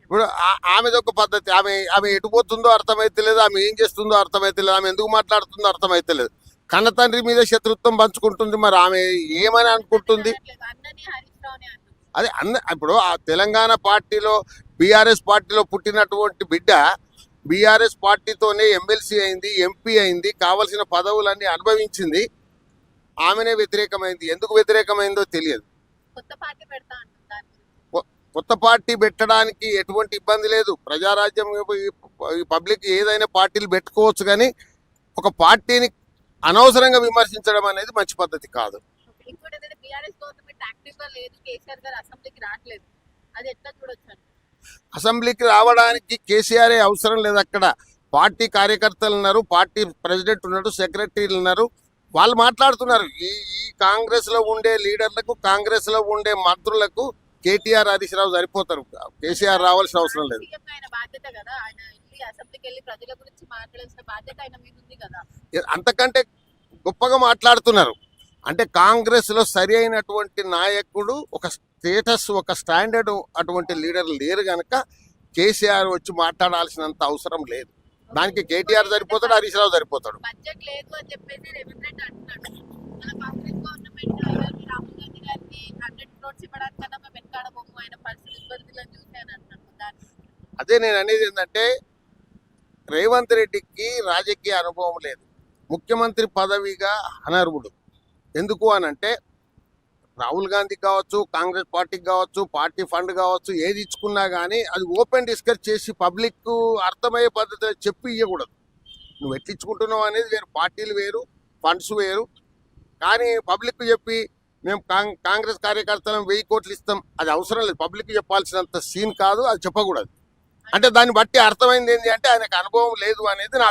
ఇప్పుడు ఆమెది ఒక పద్ధతి. ఆమె ఆమె ఎటు పోతుందో అర్థమైతలేదు, ఆమె ఏం చేస్తుందో అర్థమైతలేదు, ఆమె ఎందుకు మాట్లాడుతుందో అర్థమైతలేదు. కన్న తండ్రి మీద శత్రుత్వం పంచుకుంటుంది. మరి ఆమె ఏమని అనుకుంటుంది? అదే ఇప్పుడు ఆ తెలంగాణ పార్టీలో బీఆర్ఎస్ పార్టీలో పుట్టినటువంటి బిడ్డ బీఆర్ఎస్ పార్టీతోనే ఎమ్మెల్సీ అయింది, ఎంపీ అయింది, కావలసిన పదవులన్నీ అనుభవించింది. ఆమెనే వ్యతిరేకమైంది. ఎందుకు వ్యతిరేకమైందో తెలియదు. కొత్త పార్టీ పెట్టడానికి ఎటువంటి ఇబ్బంది లేదు. ప్రజారాజ్యం పబ్లిక్ ఏదైనా పార్టీలు పెట్టుకోవచ్చు, కానీ ఒక పార్టీని అనవసరంగా విమర్శించడం అనేది మంచి పద్ధతి కాదు. అసెంబ్లీకి రావడానికి కేసీఆర్ అవసరం లేదు. అక్కడ పార్టీ కార్యకర్తలు ఉన్నారు, పార్టీ ప్రెసిడెంట్ ఉన్నాడు, సెక్రటరీలు ఉన్నారు, వాళ్ళు మాట్లాడుతున్నారు. ఈ కాంగ్రెస్ లో ఉండే లీడర్లకు, కాంగ్రెస్ లో ఉండే మంత్రులకు కేటీఆర్, హరీష్ రావు సరిపోతారు. కేసీఆర్ రావాల్సిన అవసరం లేదు. అంతకంటే గొప్పగా మాట్లాడుతున్నారు. అంటే కాంగ్రెస్ లో సరి అయినటువంటి నాయకుడు, ఒక స్టేటస్, ఒక స్టాండర్డ్ అటువంటి లీడర్ లేరు గనక కేసీఆర్ వచ్చి మాట్లాడాల్సినంత అవసరం లేదు. దానికి కేటీఆర్ సరిపోతాడు, హరీష్ రావు సరిపోతాడు. అదే నేను అనేది ఏంటంటే, రేవంత్ రెడ్డికి రాజకీయ అనుభవం లేదు. ముఖ్యమంత్రి పదవిగా అనర్హుడు. ఎందుకు అనంటే, రాహుల్ గాంధీ కావచ్చు, కాంగ్రెస్ పార్టీకి కావచ్చు, పార్టీ ఫండ్ కావచ్చు, ఏది ఇచ్చుకున్నా కానీ అది ఓపెన్ డిస్కస్ చేసి పబ్లిక్ అర్థమయ్యే పద్ధతిలో చెప్పి ఇవ్వకూడదు. నువ్వు ఎట్లించుకుంటున్నావు అనేది వేరు, పార్టీలు వేరు, ఫండ్స్ వేరు. కానీ పబ్లిక్ చెప్పి మేము కాంగ్రెస్ కార్యకర్తలను 1000 కోట్లు ఇస్తాం, అది అవసరం లేదు. పబ్లిక్ చెప్పాల్సినంత సీన్ కాదు, అది చెప్పకూడదు. అంటే దాన్ని బట్టి అర్థమైంది ఏంటి అంటే ఆయనకు అనుభవం లేదు అనేది నా